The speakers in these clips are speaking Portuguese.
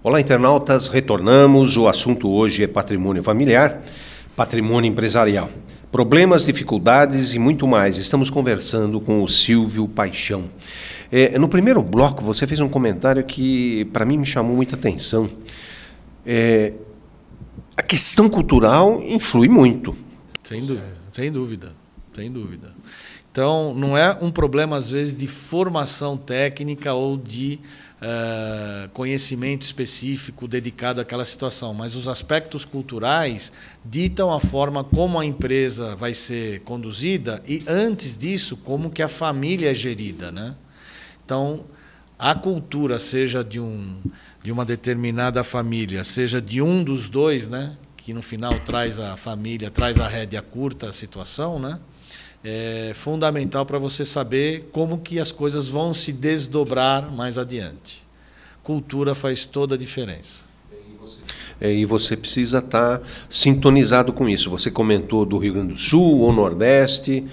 Olá, internautas, retornamos. O assunto hoje é patrimônio familiar, patrimônio empresarial. Problemas, dificuldades e muito mais. Estamos conversando com o Silvio Paixão. No primeiro bloco, você fez um comentário que, para mim, me chamou muita atenção. A questão cultural influi muito. Sem dúvida, sem dúvida, sem dúvida. Então, não é um problema, às vezes, de formação técnica ou de conhecimento específico dedicado àquela situação, mas os aspectos culturais ditam a forma como a empresa vai ser conduzida e, antes disso, como que a família é gerida, né? Então, a cultura, seja de uma determinada família, seja de um dos dois, né, que no final traz a família, traz a rédea curta a situação, né? É fundamental para você saber como que as coisas vão se desdobrar mais adiante. Cultura faz toda a diferença. E você precisa estar sintonizado com isso. Você comentou do Rio Grande do Sul ou Nordeste.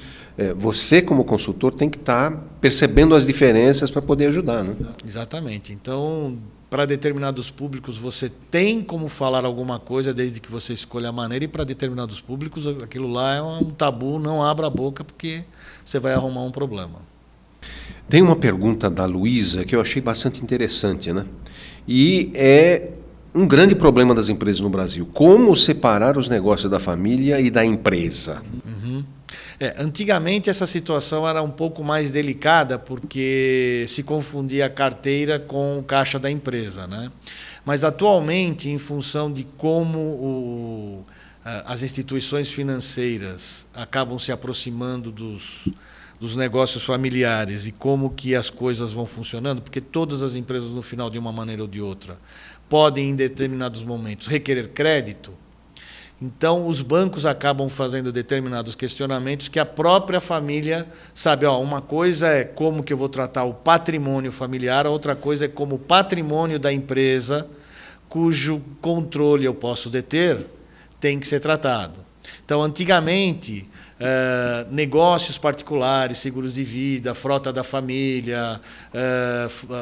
Você, como consultor, tem que estar percebendo as diferenças para poder ajudar, né? Exatamente. Então, para determinados públicos, você tem como falar alguma coisa desde que você escolha a maneira, e para determinados públicos, aquilo lá é um tabu, não abra a boca, porque você vai arrumar um problema. Tem uma pergunta da Luísa que eu achei bastante interessante, né? E é um grande problema das empresas no Brasil. Como separar os negócios da família e da empresa? Uhum. Antigamente essa situação era um pouco mais delicada porque se confundia a carteira com o caixa da empresa, né? Mas atualmente, em função de como as instituições financeiras acabam se aproximando dos negócios familiares e como que as coisas vão funcionando, porque todas as empresas, no final, de uma maneira ou de outra, podem, em determinados momentos, requerer crédito. Então, os bancos acabam fazendo determinados questionamentos que a própria família sabe. Uma coisa é como que eu vou tratar o patrimônio familiar, a outra coisa é como o patrimônio da empresa, cujo controle eu posso deter, tem que ser tratado. Então, antigamente, negócios particulares, seguros de vida, frota da família,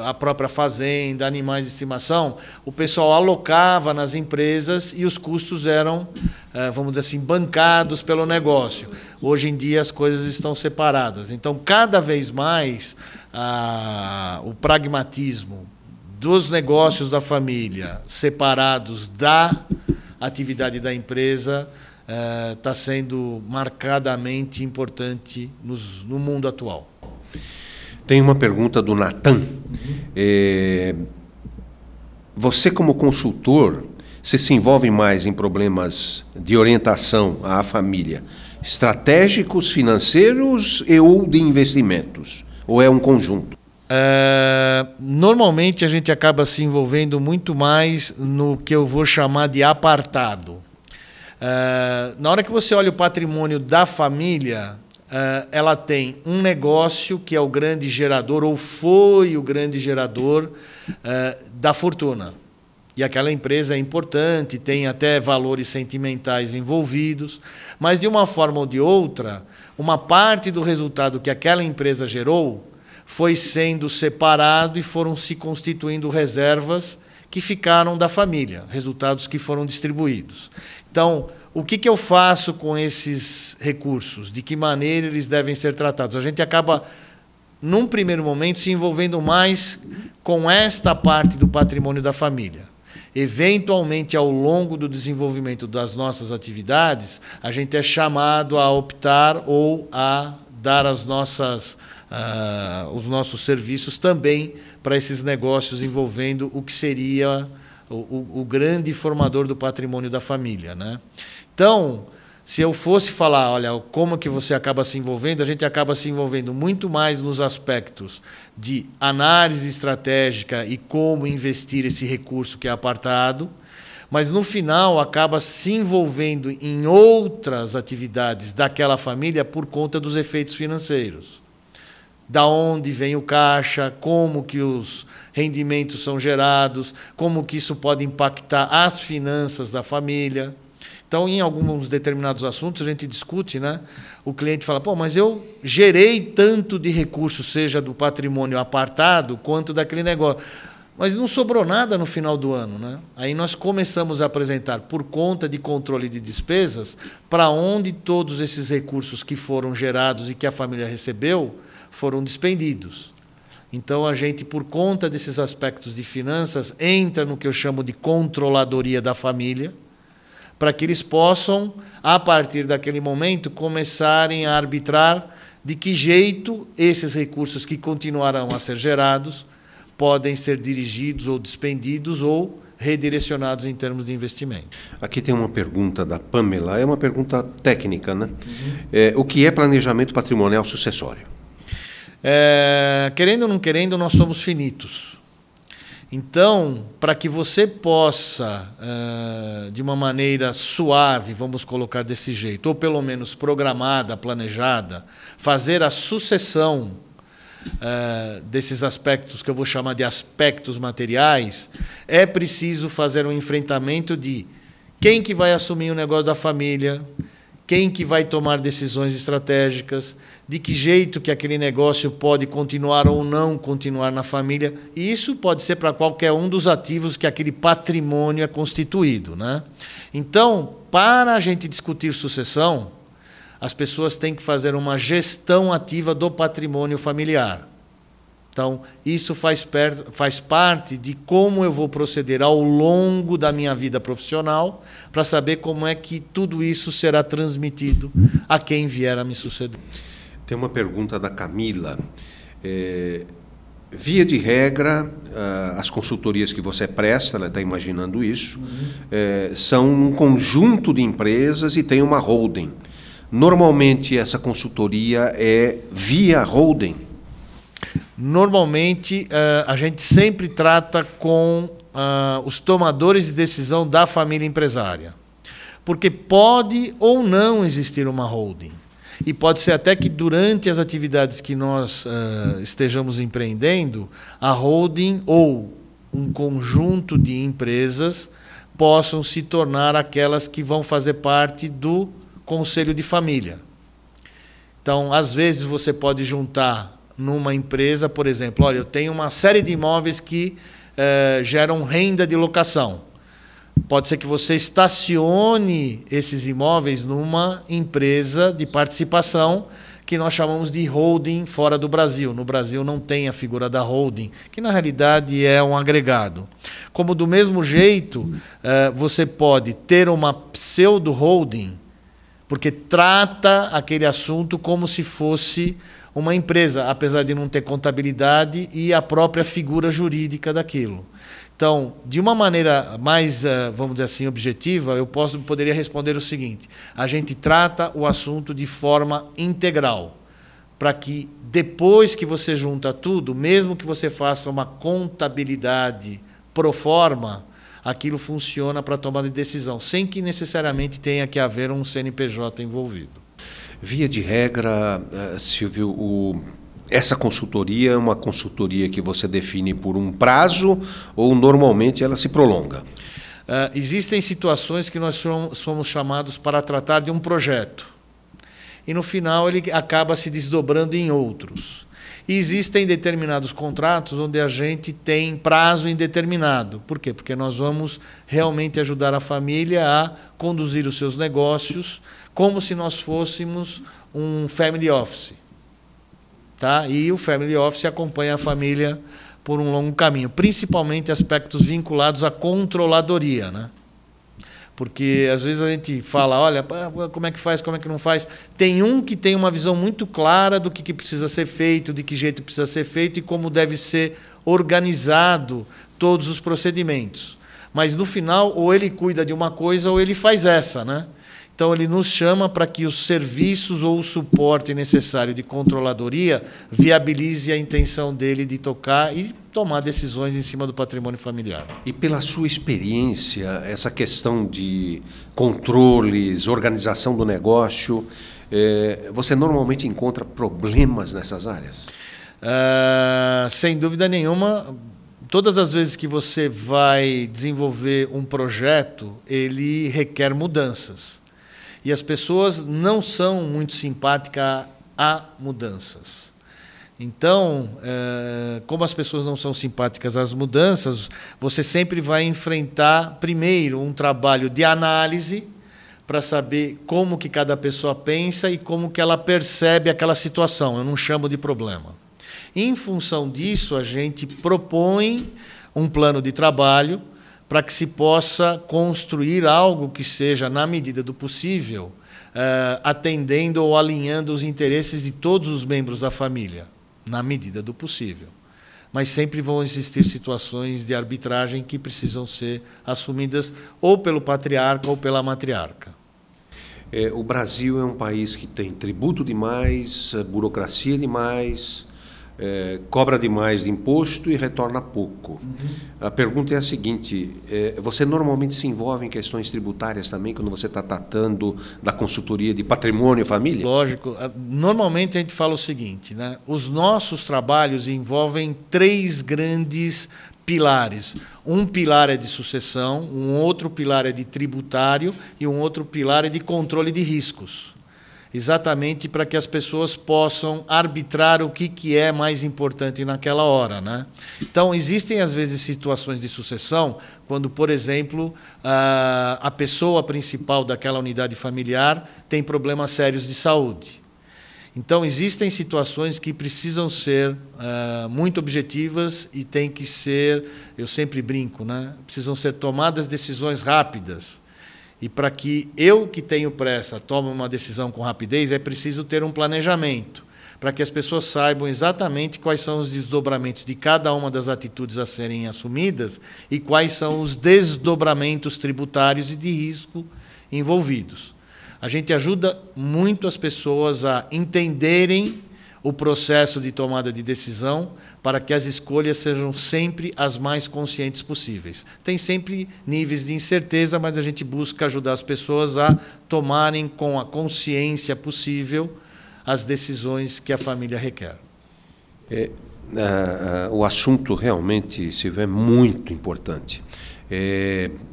a própria fazenda, animais de estimação, o pessoal alocava nas empresas e os custos eram, vamos dizer assim, bancados pelo negócio. Hoje em dia as coisas estão separadas. Então, cada vez mais, o pragmatismo dos negócios da família separados da atividade da empresa está sendo marcadamente importante no mundo atual. Tem uma pergunta do Natan. Você, como consultor, se envolve mais em problemas de orientação à família, estratégicos, financeiros ou de investimentos? Ou é um conjunto? Normalmente a gente acaba se envolvendo muito mais no que eu vou chamar de apartado. Na hora que você olha o patrimônio da família, ela tem um negócio que é o grande gerador, ou foi o grande gerador da fortuna. E aquela empresa é importante, tem até valores sentimentais envolvidos, mas de uma forma ou de outra, uma parte do resultado que aquela empresa gerou foi sendo separado e foram se constituindo reservas que ficaram da família, resultados que foram distribuídos. Então, o que eu faço com esses recursos? De que maneira eles devem ser tratados? A gente acaba, num primeiro momento, se envolvendo mais com esta parte do patrimônio da família. Eventualmente, ao longo do desenvolvimento das nossas atividades, a gente é chamado a optar ou a dar os nossos serviços também para esses negócios envolvendo o que seria o grande formador do patrimônio da família, né? Então, se eu fosse falar, olha, como que você acaba se envolvendo, a gente acaba se envolvendo muito mais nos aspectos de análise estratégica e como investir esse recurso que é apartado, mas no final acaba se envolvendo em outras atividades daquela família por conta dos efeitos financeiros. Da onde vem o caixa, como que os rendimentos são gerados, como que isso pode impactar as finanças da família. Então, em alguns determinados assuntos, a gente discute, né? O cliente fala, pô, mas eu gerei tanto de recursos, seja do patrimônio apartado, quanto daquele negócio. Mas não sobrou nada no final do ano, né? Aí nós começamos a apresentar, por conta de controle de despesas, para onde todos esses recursos que foram gerados e que a família recebeu foram despendidos. Então, a gente, por conta desses aspectos de finanças, entra no que eu chamo de controladoria da família, para que eles possam, a partir daquele momento, começarem a arbitrar de que jeito esses recursos que continuarão a ser gerados podem ser dirigidos ou despendidos ou redirecionados em termos de investimento. Aqui tem uma pergunta da Pamela, é uma pergunta técnica, né? O que é planejamento patrimonial sucessório? Querendo ou não querendo, nós somos finitos. Então, para que você possa, de uma maneira suave, vamos colocar desse jeito, ou pelo menos programada, planejada, fazer a sucessão desses aspectos que eu vou chamar de aspectos materiais, é preciso fazer um enfrentamento de quem que vai assumir o negócio da família, quem que vai tomar decisões estratégicas, de que jeito que aquele negócio pode continuar ou não continuar na família. E isso pode ser para qualquer um dos ativos que aquele patrimônio é constituído, né? Então, para a gente discutir sucessão, as pessoas têm que fazer uma gestão ativa do patrimônio familiar. Então, isso faz parte de como eu vou proceder ao longo da minha vida profissional para saber como é que tudo isso será transmitido a quem vier a me suceder. Tem uma pergunta da Camila. Via de regra, as consultorias que você presta, ela está imaginando isso, são um conjunto de empresas e tem uma holding. Normalmente, essa consultoria é via holding? Normalmente, a gente sempre trata com os tomadores de decisão da família empresária. Porque pode ou não existir uma holding. E pode ser até que durante as atividades que nós estejamos empreendendo, a holding ou um conjunto de empresas possam se tornar aquelas que vão fazer parte do conselho de família. Então, às vezes, você pode juntar numa empresa, por exemplo, olha, eu tenho uma série de imóveis que geram renda de locação. Pode ser que você estacione esses imóveis numa empresa de participação que nós chamamos de holding fora do Brasil. No Brasil não tem a figura da holding, que na realidade é um agregado. Como do mesmo jeito, você pode ter uma pseudo-holding, porque trata aquele assunto como se fosse uma empresa, apesar de não ter contabilidade e a própria figura jurídica daquilo. Então, de uma maneira mais, vamos dizer assim, objetiva, eu poderia responder o seguinte: a gente trata o assunto de forma integral, para que depois que você junta tudo, mesmo que você faça uma contabilidade pro forma, aquilo funciona para tomar de decisão, sem que necessariamente tenha que haver um CNPJ envolvido. Via de regra, Silvio, essa consultoria é uma consultoria que você define por um prazo ou normalmente ela se prolonga? Existem situações que nós somos chamados para tratar de um projeto e no final ele acaba se desdobrando em outros. E existem determinados contratos onde a gente tem prazo indeterminado. Por quê? Porque nós vamos realmente ajudar a família a conduzir os seus negócios como se nós fôssemos um family office. Tá? E o family office acompanha a família por um longo caminho, principalmente aspectos vinculados à controladoria, né? Porque às vezes a gente fala, olha, como é que faz, como é que não faz. Tem um que tem uma visão muito clara do que precisa ser feito, de que jeito precisa ser feito e como deve ser organizado todos os procedimentos. Mas no final, ou ele cuida de uma coisa ou ele faz essa, né? Então, ele nos chama para que os serviços ou o suporte necessário de controladoria viabilize a intenção dele de tocar e tomar decisões em cima do patrimônio familiar. E pela sua experiência, essa questão de controles, organização do negócio, você normalmente encontra problemas nessas áreas? Sem dúvida nenhuma. Todas as vezes que você vai desenvolver um projeto, ele requer mudanças. E as pessoas não são muito simpáticas a mudanças. Então, como as pessoas não são simpáticas às mudanças, você sempre vai enfrentar, primeiro, um trabalho de análise para saber como que cada pessoa pensa e como que ela percebe aquela situação. Eu não chamo de problema. Em função disso, a gente propõe um plano de trabalho para que se possa construir algo que seja, na medida do possível, atendendo ou alinhando os interesses de todos os membros da família, na medida do possível. Mas sempre vão existir situações de arbitragem que precisam ser assumidas ou pelo patriarca ou pela matriarca. O Brasil é um país que tem tributo demais, burocracia demais, cobra demais de imposto e retorna pouco. A pergunta é a seguinte, você normalmente se envolve em questões tributárias também, quando você está tratando da consultoria de patrimônio e família? Lógico. Normalmente a gente fala o seguinte, né? Os nossos trabalhos envolvem 3 grandes pilares. Um pilar é de sucessão, um outro pilar é de tributário e um outro pilar é de controle de riscos. Exatamente para que as pessoas possam arbitrar o que é mais importante naquela hora, né? Então, existem, às vezes, situações de sucessão, quando, por exemplo, a pessoa principal daquela unidade familiar tem problemas sérios de saúde. Então, existem situações que precisam ser muito objetivas e tem que ser, eu sempre brinco, né? Precisam ser tomadas decisões rápidas. E para que eu, que tenho pressa, tome uma decisão com rapidez, é preciso ter um planejamento, para que as pessoas saibam exatamente quais são os desdobramentos de cada uma das atitudes a serem assumidas e quais são os desdobramentos tributários e de risco envolvidos. A gente ajuda muito as pessoas a entenderem o processo de tomada de decisão para que as escolhas sejam sempre as mais conscientes possíveis. Tem sempre níveis de incerteza, mas a gente busca ajudar as pessoas a tomarem com a consciência possível as decisões que a família requer. O assunto realmente, Silvio, é muito importante.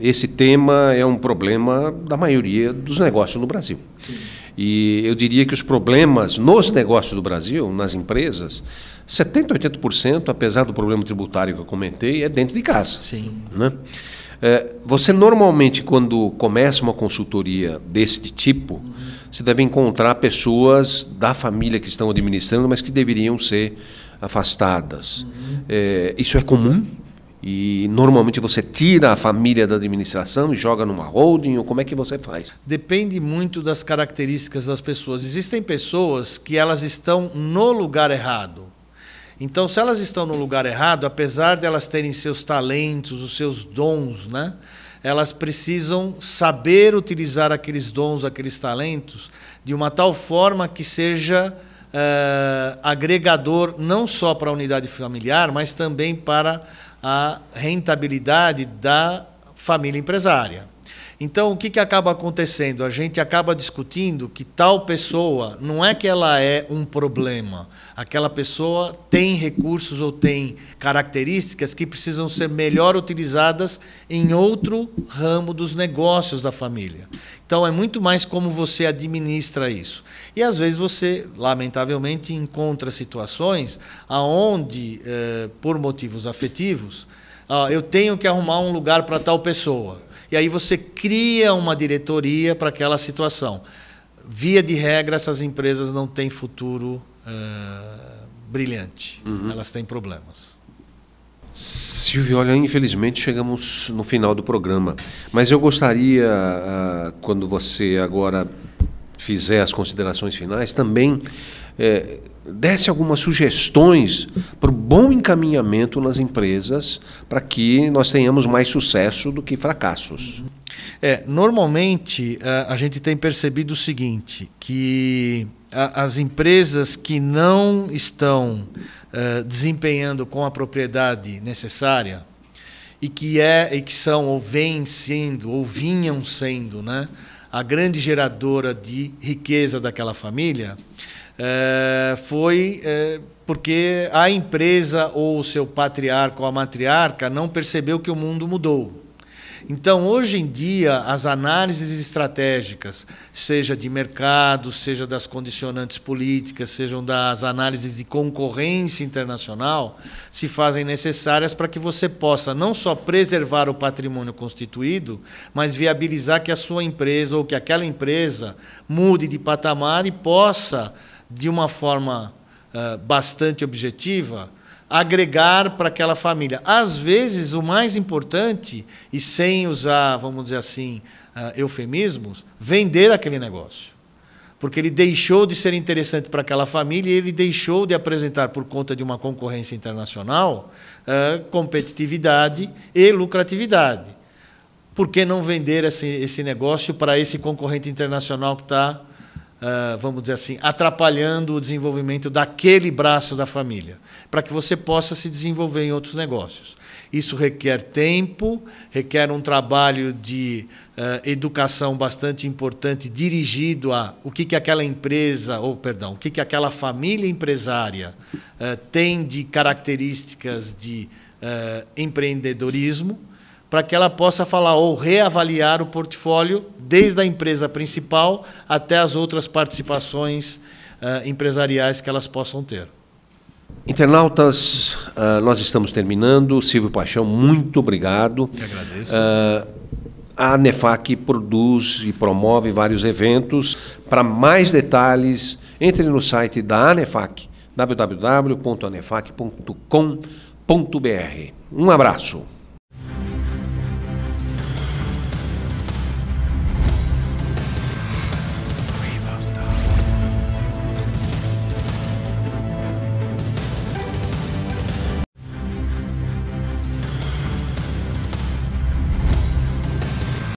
Esse tema é um problema da maioria dos negócios no Brasil. Sim. E eu diria que os problemas nos negócios do Brasil, nas empresas, 70%, 80%, apesar do problema tributário que eu comentei, é dentro de casa. Sim. Né? Você normalmente, quando começa uma consultoria deste tipo, você deve encontrar pessoas da família que estão administrando, mas que deveriam ser afastadas. Isso é comum? E normalmente você tira a família da administração e joga numa holding, ou como é que você faz? Depende muito das características das pessoas. Existem pessoas que elas estão no lugar errado. Então, se elas estão no lugar errado, apesar de elas terem seus talentos, os seus dons, né, elas precisam saber utilizar aqueles dons, aqueles talentos, de uma tal forma que seja agregador não só para a unidade familiar, mas também para a rentabilidade da família empresária. Então, o que acaba acontecendo? A gente acaba discutindo que tal pessoa, não é que ela é um problema, aquela pessoa tem recursos ou tem características que precisam ser melhor utilizadas em outro ramo dos negócios da família. Então, é muito mais como você administra isso. E, às vezes, você, lamentavelmente, encontra situações onde, por motivos afetivos, eu tenho que arrumar um lugar para tal pessoa. E aí você cria uma diretoria para aquela situação. Via de regra, essas empresas não têm futuro brilhante. Elas têm problemas. Silvio, olha, infelizmente chegamos no final do programa, mas eu gostaria, quando você agora fizer as considerações finais, também desse algumas sugestões para o bom encaminhamento nas empresas, para que nós tenhamos mais sucesso do que fracassos. Normalmente, a gente tem percebido o seguinte, que as empresas que não estão desempenhando com a propriedade necessária e que são ou vêm sendo ou vinham sendo, né, a grande geradora de riqueza daquela família, foi porque a empresa ou o seu patriarca ou a matriarca não percebeu que o mundo mudou. Então, hoje em dia, as análises estratégicas, seja de mercado, seja das condicionantes políticas, sejam das análises de concorrência internacional, se fazem necessárias para que você possa não só preservar o patrimônio constituído, mas viabilizar que a sua empresa ou que aquela empresa mude de patamar e possa, de uma forma bastante objetiva, agregar para aquela família. Às vezes, o mais importante, e sem usar, vamos dizer assim, eufemismos, vender aquele negócio. Porque ele deixou de ser interessante para aquela família e ele deixou de apresentar, por conta de uma concorrência internacional, competitividade e lucratividade. Por que não vender esse negócio para esse concorrente internacional que está, vamos dizer assim, atrapalhando o desenvolvimento daquele braço da família, para que você possa se desenvolver em outros negócios. Isso requer tempo, requer um trabalho de educação bastante importante dirigido a o que aquela empresa, ou perdão, o que aquela família empresária tem de características de empreendedorismo, para que ela possa falar ou reavaliar o portfólio desde a empresa principal até as outras participações empresariais que elas possam ter. Internautas, nós estamos terminando. Silvio Paixão, muito obrigado. Eu agradeço. A ANEFAC produz e promove vários eventos. Para mais detalhes, entre no site da ANEFAC, www.anefac.com.br. Um abraço.